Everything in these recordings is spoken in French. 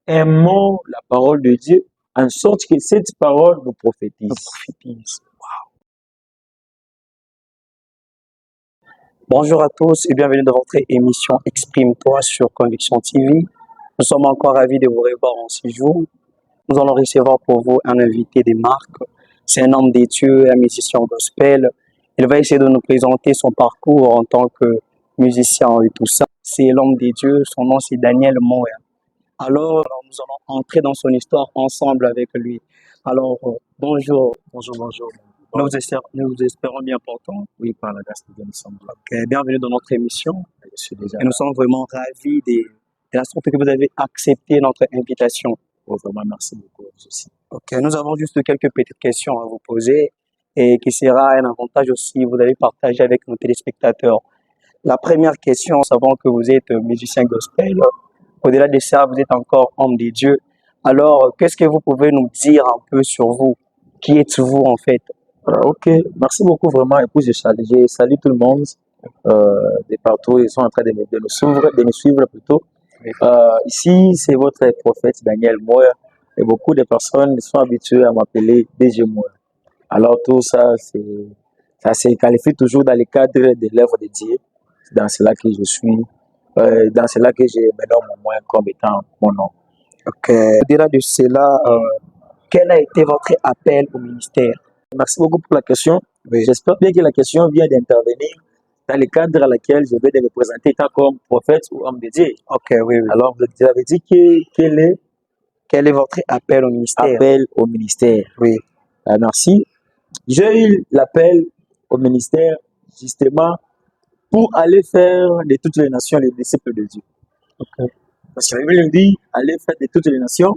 aimons la parole de Dieu en sorte que cette parole nous prophétise. Bonjour à tous et bienvenue dans votre émission Exprime-toi sur Conviction TV. Nous sommes encore ravis de vous revoir en ce jour. Nous allons recevoir pour vous un invité de marque. C'est un homme de Dieu, un musicien gospel. Il va essayer de nous présenter son parcours en tant que musicien et tout ça. C'est l'homme de Dieu, son nom c'est Daniel Moya. Alors, nous allons entrer dans son histoire ensemble avec lui. Alors, bonjour. Nous vous espérons bien portant. Oui, par la grâce de Dieu, nous sommes là. Ok, bienvenue dans notre émission. Je suis déjà Et nous là. sommes vraiment ravis de la sorte que vous avez accepté notre invitation. Oh, vraiment, merci beaucoup. Vous aussi. Ok, nous avons juste quelques petites questions à vous poser et qui sera un avantage aussi, vous allez partager avec nos téléspectateurs. La première question, nous savons que vous êtes musicien gospel. Au-delà de ça, vous êtes encore homme de Dieu. Alors, qu'est-ce que vous pouvez nous dire un peu sur vous? Qui êtes-vous en fait? Ok, merci beaucoup vraiment. Et puis, je salue tout le monde de partout. Ils sont en train de nous suivre plutôt. Ici, c'est votre prophète Daniel Moya. Et beaucoup de personnes sont habituées à m'appeler DG Moya. Alors, tout ça, ça se qualifie toujours dans le cadre de l'œuvre de Dieu. C'est dans cela que je suis, dans cela que je me nomme moi comme étant mon nom. Ok. Au-delà de cela, quel a été votre appel au ministère? Merci beaucoup pour la question. Oui. J'espère bien que la question vient d'intervenir dans le cadre dans lequel je vais de me présenter étant comme prophète ou homme de Dieu. Ok, oui, oui. Alors, vous avez dit Quel est votre appel au ministère? appel au ministère. Oui. Merci. J'ai eu l'appel au ministère justement pour aller faire de toutes les nations les disciples de Dieu. Ok. Parce que la Bible nous dit, aller faire de toutes les nations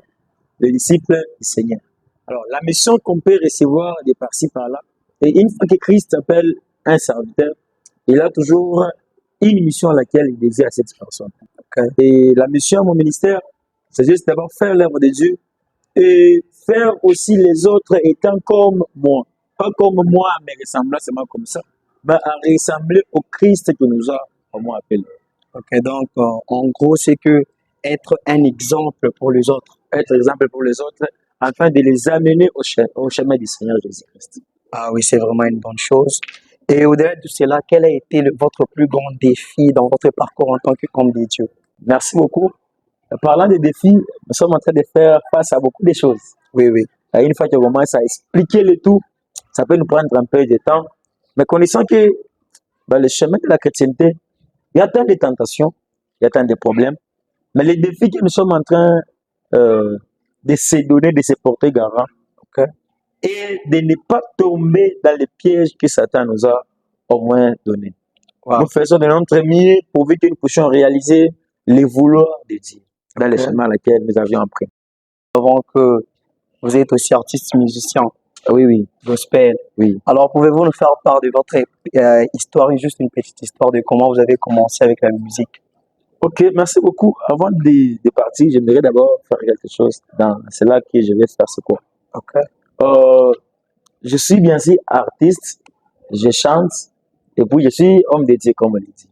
les disciples du Seigneur. Alors, la mission qu'on peut recevoir de par-ci, par-là, et une fois que Christ appelle un serviteur, il a toujours une mission à laquelle il désire à cette personne. Ok. Et la mission à mon ministère, c'est juste d'abord faire l'œuvre de Dieu et faire aussi les autres étant comme moi. Pas comme moi, mais ressemblant comme ça, mais à ressembler au Christ qui nous a vraiment appelés. Ok, donc en gros, c'est que être un exemple pour les autres. Être exemple pour les autres, afin de les amener au chemin du Seigneur Jésus-Christ. Ah oui, c'est vraiment une bonne chose. Et au-delà de cela, quel a été votre plus grand défi dans votre parcours en tant qu'homme de Dieu? Merci beaucoup. Parlant des défis, nous sommes en train de faire face à beaucoup de choses. Oui, oui. Et une fois qu'on commence à expliquer le tout, ça peut nous prendre un peu de temps. Mais connaissant que dans le chemin de la chrétienté, il y a tant de tentations, il y a tant de problèmes. Mais les défis que nous sommes en train de se donner, de se porter garant, Ok. et de ne pas tomber dans les pièges que Satan nous a au moins donnés. Wow. Nous faisons de notre mieux pour que nous puissions réaliser les vouloirs de Dieu dans les chemins à laquelle nous avions appris. Avant que vous êtes aussi artiste musicien, Oui, gospel. oui. Alors, pouvez-vous nous faire part de votre histoire, juste une petite histoire de comment vous avez commencé avec la musique? Ok, merci beaucoup. Avant de partir, j'aimerais d'abord faire quelque chose. C'est là que je vais faire ce quoi. Ok. Je suis bien sûr artiste, je chante, et puis je suis homme de Dieu, comme on le dit.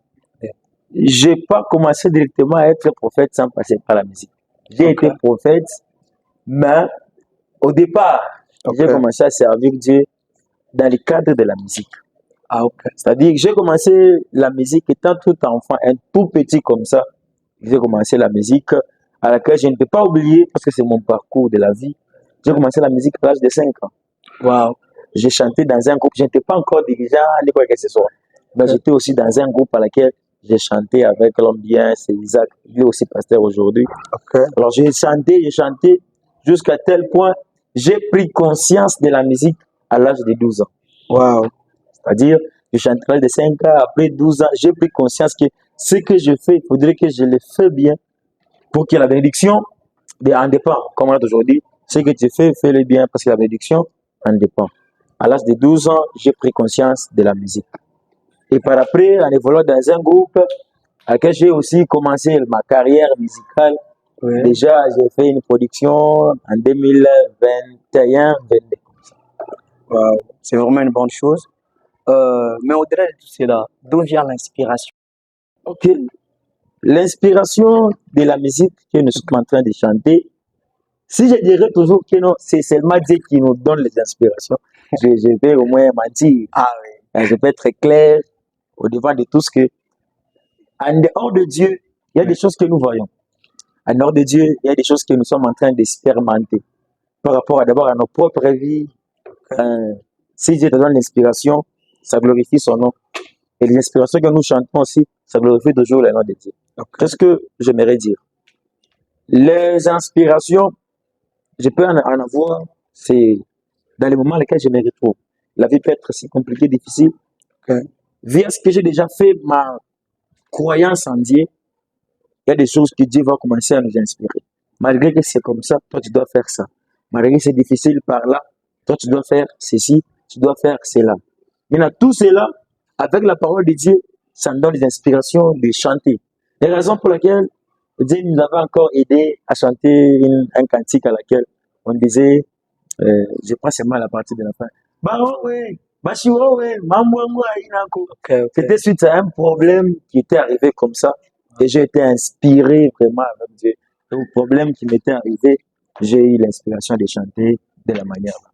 Je n'ai pas commencé directement à être prophète sans passer par la musique. J'ai Ok. été prophète, mais au départ, Ok. j'ai commencé à servir Dieu dans le cadre de la musique. Ah, ok. C'est-à-dire que j'ai commencé la musique étant tout enfant, un tout petit comme ça. J'ai commencé la musique à laquelle je ne peux pas oublier parce que c'est mon parcours de la vie. J'ai commencé la musique à l'âge de 5 ans. Wow. J'ai chanté dans un groupe, je n'étais pas encore dirigeant ni quoi que ce soit. Mais j'étais aussi dans un groupe à laquelle j'ai chanté avec l'homme bien, c'est Isaac, lui aussi pasteur aujourd'hui. Ok. Alors j'ai chanté jusqu'à tel point, j'ai pris conscience de la musique à l'âge de 12 ans. Wow. C'est-à-dire, je chanterai de 5 ans, après 12 ans, j'ai pris conscience que ce que je fais, il faudrait que je le fais bien pour que la bénédiction en dépend. Comme on a aujourd'hui, ce que tu fais, fais-le bien parce que la bénédiction en dépend. À l'âge de 12 ans, j'ai pris conscience de la musique. Et par après, en évoluant dans un groupe à laquelle j'ai aussi commencé ma carrière musicale, Oui. déjà j'ai fait une production en 2021-22. Wow. C'est vraiment une bonne chose. Mais au-delà de tout cela, d'où vient l'inspiration? Ok. L'inspiration de la musique que nous sommes en train de chanter, si je dirais toujours que non, c'est seulement Dieu qui nous donne les inspirations, je vais au moins mentir. Ah oui. Je vais être clair au devant de tous que, en dehors de Dieu, il y a des choses que nous voyons. En dehors de Dieu, il y a des choses que nous sommes en train d'expérimenter par rapport d'abord à nos propres vies. Si Dieu te donne l'inspiration, ça glorifie son nom. Et les inspirations que nous chantons aussi, ça glorifie toujours le nom de Dieu. C'est ce que j'aimerais dire. Les inspirations, je peux en avoir, c'est dans les moments dans lesquels je me retrouve. La vie peut être si compliquée, difficile. Via ce que j'ai déjà fait, ma croyance en Dieu, il y a des choses que Dieu va commencer à nous inspirer. Malgré que c'est comme ça, toi tu dois faire ça. Malgré que c'est difficile par là, toi tu dois faire ceci, tu dois faire cela. Maintenant, tout cela, avec la parole de Dieu, ça nous donne des inspirations de chanter. Les raisons pour lesquelles Dieu nous avait encore aidé à chanter un cantique à laquelle on disait, je prends seulement la partie de la fin. C'était suite à un problème qui était arrivé comme ça. Et j'ai été inspiré vraiment avec Dieu. Et au problème qui m'était arrivé, j'ai eu l'inspiration de chanter de la manière là.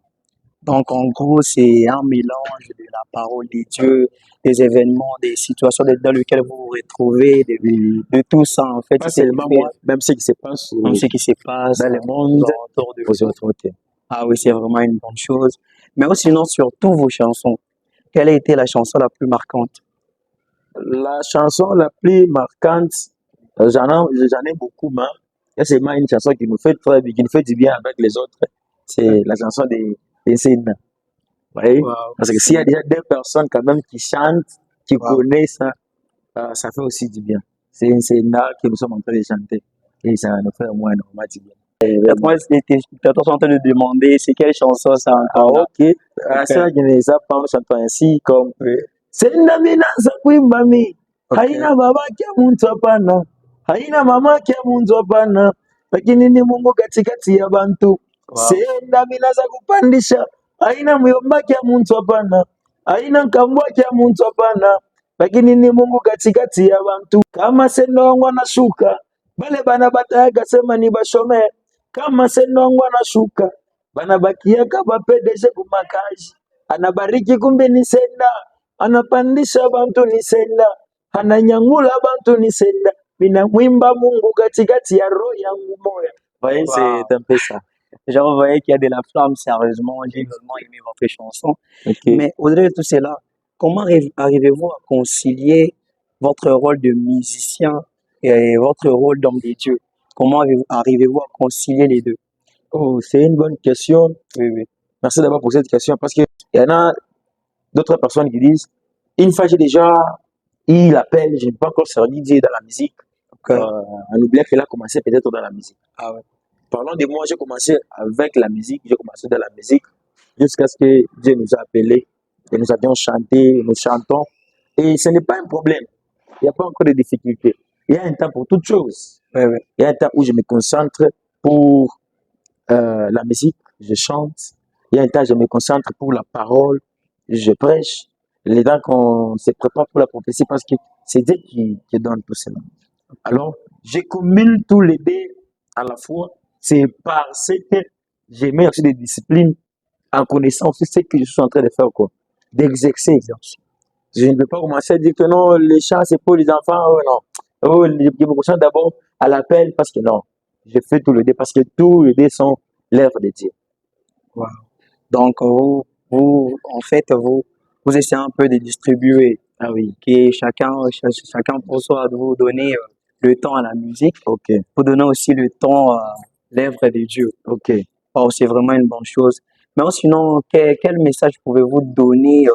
Donc, en gros, c'est un mélange de la parole de Dieu, des événements, des situations dans lesquelles vous vous retrouvez, de tout ça, en fait. Pas C'est seulement moi, même ce qui se passe même ce qui se passe dans le monde, autour de aux vous. autres côtés. Ah oui, c'est vraiment une bonne chose. Mais aussi, sinon, sur toutes vos chansons, quelle a été la chanson la plus marquante? La chanson la plus marquante, j'en ai beaucoup, mais il y a seulement une chanson qui nous fait très bien, qui nous fait du bien avec les autres. C'est la chanson des Sénats. Vous voyez? Wow. Parce que s'il y a déjà deux personnes quand même qui chantent, qui Wow. connaissent ça, ça fait aussi du bien. C'est un Sénat que nous sommes en train de chanter. Et ça nous fait au moins énormément du bien. Moi, les téléspectateurs sont en train de demander c'est quelle chanson ça encore là. Ok. Ça, ça parle chantant ainsi comme Senda minaanza kuimba mi haina babake mtu hapana, haina mamake mtu hapana, lakini ni Mungu katikati ya bantu. Wow. Senda minaanza kupandisha haina myombake mtu hapana, haina mkambwake mtu hapana, lakini ni Mungu katikati ya bantu. Kama senda wangu anashuka bale bana batayaga sema ni bashome, kama senda wangu anashuka bana bakiaka bapedeje kumakaji, anabariki kumbe ni senda, anapandisha bantu ni senda, ananyangula bantu ni senda, minamwimba Mungu katikati ya roho yangu moya. Voyez, Wow. c'est un peu ça. Genre, vous voyez qu'il y a de la flamme, sérieusement. J'ai vraiment aimé votre chanson. Ok. Mais au-delà de tout cela, comment arrivez-vous à concilier votre rôle de musicien et votre rôle d'homme de Dieu? Comment arrivez-vous à concilier les deux? Oh, c'est une bonne question. Oui, oui. Merci d'avoir posé cette question parce qu'il y en a d'autres personnes qui disent, une fois j'ai déjà eu l'appel, je n'ai pas encore servi Dieu dans la musique. Ok. On oublie qu'il a commencé peut-être dans la musique. Ah ouais. Parlons de moi, j'ai commencé avec la musique, j'ai commencé dans la musique jusqu'à ce que Dieu nous a appelés et nous avions chanté, nous chantons. Et ce n'est pas un problème. Il n'y a pas encore de difficultés. Il y a un temps pour toutes choses. Oui, oui. Il y a un temps où je me concentre pour la musique, je chante. Il y a un temps où je me concentre pour la parole, je prêche. Les temps qu'on se prépare pour la prophétie parce que c'est Dieu qui donne tout cela. Alors, je combine tous les deux à la fois. C'est parce que j'ai mis aussi des disciplines en connaissant aussi ce que je suis en train de faire, quoi. D'exercer. Je ne peux pas commencer à dire que non, les chants, c'est pour les enfants. Oh, non. Oh, je me concentre d'abord à l'appel parce que non. Je fais tous les deux parce que tous les deux sont l'œuvre de Dieu. Wow. Donc, en fait, vous essayez un peu de distribuer. Ah oui. Que chacun pour soi de vous donner le temps à la musique, Ok. pour donner aussi le temps à l'œuvre de Dieu. Ok. Oh, c'est vraiment une bonne chose. Mais sinon, quel message pouvez-vous donner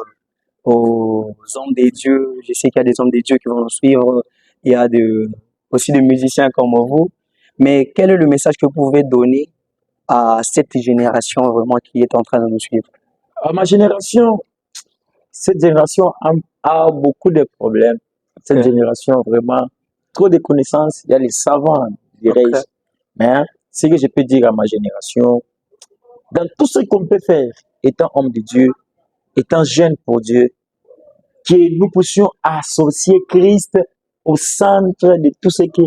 aux hommes de Dieu? Je sais qu'il y a des hommes de Dieu qui vont nous suivre. Il y a aussi des musiciens comme vous. Mais quel est le message que vous pouvez donner à cette génération vraiment qui est en train de nous suivre? À ma génération, cette génération a beaucoup de problèmes. Cette génération, vraiment, trop de connaissances. Il y a les savants, dirais-je. Mais ce que je peux dire à ma génération, dans tout ce qu'on peut faire, étant homme de Dieu, étant jeune pour Dieu, que nous puissions associer Christ au centre de tout ce que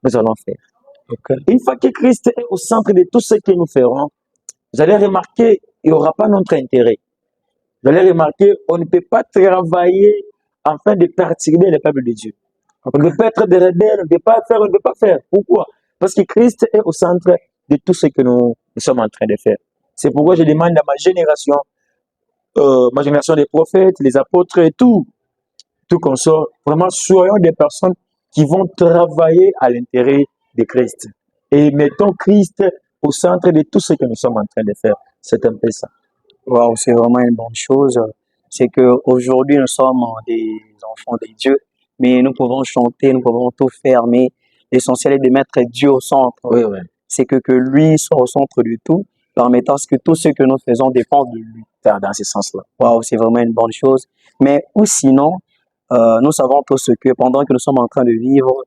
nous allons faire. Ok. Une fois que Christ est au centre de tout ce que nous ferons, vous allez remarquer, il n'y aura pas notre intérêt. Vous allez remarquer, on ne peut pas travailler afin de perturber le peuple de Dieu. On ne peut pas être des rebelles, on ne peut pas faire, on ne peut pas faire. Pourquoi? Parce que Christ est au centre de tout ce que nous sommes en train de faire. C'est pourquoi je demande à ma génération des prophètes, les apôtres et tout consort, vraiment soyons des personnes qui vont travailler à l'intérêt de Christ. Et mettons Christ au centre de tout ce que nous sommes en train de faire. C'est un peu ça. Waouh, c'est vraiment une bonne chose. C'est que aujourd'hui nous sommes des enfants de Dieu, mais nous pouvons chanter, nous pouvons tout faire, mais l'essentiel est de mettre Dieu au centre. Oui, oui. C'est que lui soit au centre de tout, permettant que tout ce que nous faisons dépend de lui. Dans ce sens-là. Waouh, c'est vraiment une bonne chose. Mais ou sinon, nous savons tous que pendant que nous sommes en train de vivre,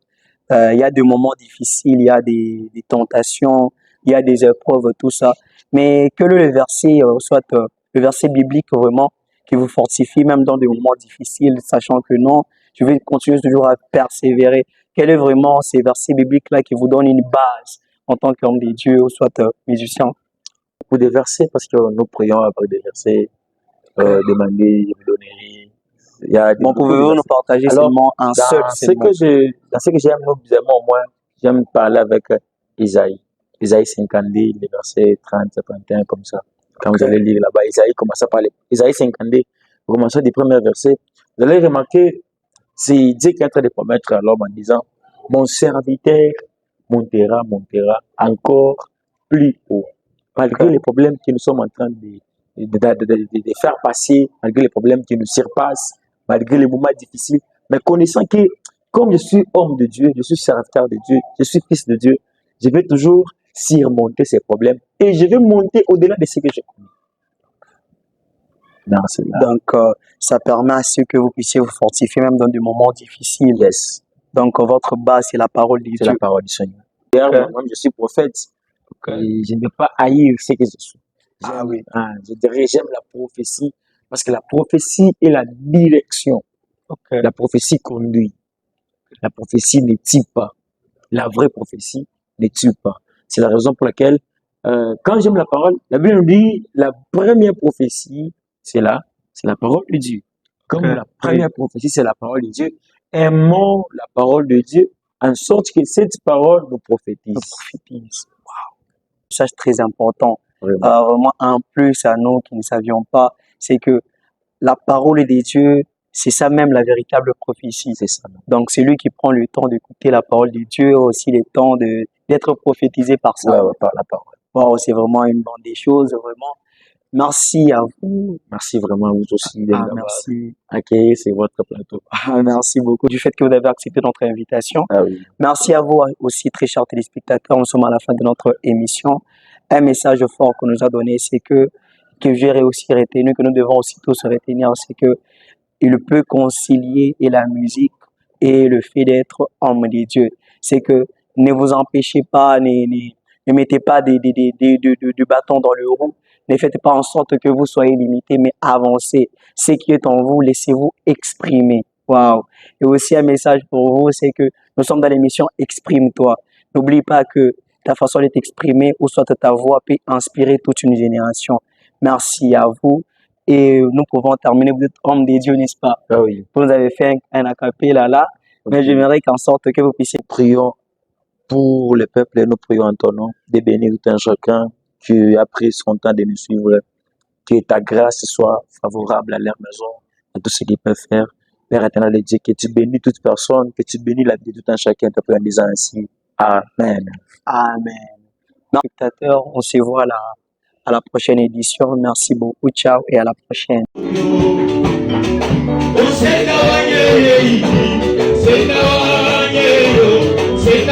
il y a des moments difficiles, il y a des tentations, il y a des épreuves, tout ça. Mais que le verset soit le verset biblique vraiment qui vous fortifie même dans des moments difficiles, sachant que non, je vais continuer toujours à persévérer. Quel est vraiment ces versets bibliques-là qui vous donnent une base en tant qu'homme de Dieu ou soit musicien? Beaucoup de versets, parce que nous prions avec des versets, demander, je vous donnerai. Il y a Bon, pouvez-vous nous partager seulement un seul dans ce que j'aime, moi, j'aime parler avec Isaïe. Isaïe 52, les versets 30, 31, comme ça. Quand vous allez lire là-bas, Isaïe commence à parler. Isaïe 52, vous commencez des premiers versets. Vous allez remarquer, c'est Dieu qui est en train de promettre à l'homme en disant, mon serviteur montera encore plus haut. Malgré les problèmes que nous sommes en train de faire passer, malgré les problèmes qui nous surpassent, malgré les moments difficiles, mais connaissant que comme je suis homme de Dieu, je suis serviteur de Dieu, je suis fils de Dieu, je vais toujours surmonter ces problèmes et je vais monter au-delà de ce que je connais. Donc, ça permet à ce que vous puissiez vous fortifier même dans des moments difficiles. Yes. Donc, votre base, c'est la parole de Dieu. C'est la parole du Seigneur. D'ailleurs, moi, je suis prophète. Et je ne veux pas haïr ce que je suis. Oui. Je dirais, j'aime la prophétie parce que la prophétie est la direction. La prophétie conduit. La prophétie ne tue pas. La vraie prophétie ne tue pas. C'est la raison pour laquelle, quand j'aime la parole, la Bible nous dit la première prophétie, c'est la parole de Dieu. Comme la première prophétie, c'est la parole de Dieu. Aimons la parole de Dieu en sorte que cette parole nous prophétise. Wow. Ça, c'est très important. Vraiment. Vraiment, un plus à nous qui ne savions pas, c'est que la parole de Dieu, c'est ça même la véritable prophétie. C'est ça. Donc, c'est lui qui prend le temps d'écouter la parole de Dieu, aussi le temps d'être prophétisé par ça. Ouais, par la parole. Wow, c'est vraiment une bande des choses, vraiment. Merci à vous. Merci vraiment à vous aussi de m'avoir Merci. accueilli sur votre plateau. Merci beaucoup du fait que vous avez accepté notre invitation. Oui. Merci à vous aussi, très chers téléspectateurs. Nous sommes à la fin de notre émission. Un message fort qu'on nous a donné, c'est que j'ai aussi retenu, que nous devons aussi tous retenir, c'est que il peut concilier et la musique et le fait d'être homme de Dieu. C'est que ne vous empêchez pas, ne mettez pas du bâton dans le roue. Ne faites pas en sorte que vous soyez limité, mais avancez. Ce qui est en vous, laissez-vous exprimer. Waouh! Et aussi un message pour vous, c'est que nous sommes dans l'émission Exprime-toi. N'oublie pas que ta façon d'être exprimée ou soit ta voix peut inspirer toute une génération. Merci à vous. Et nous pouvons terminer. Vous êtes homme de Dieu, n'est-ce pas? Oui. Vous avez fait un acapella là, mais j'aimerais qu'en sorte que vous puissiez. Prions pour le peuple et nous prions en ton nom, de bénir tout un chacun qui a pris son temps de nous suivre, que ta grâce soit favorable à leur maison, à tout ce qu'ils peuvent faire. Père éternel de Dieu, que tu bénis toute personne, que tu bénis la vie de tout un chacun, te prie en disant ainsi. Amen. Amen. Spectateurs, on se voit à la prochaine édition. Merci beaucoup. Ciao et à la prochaine. C'est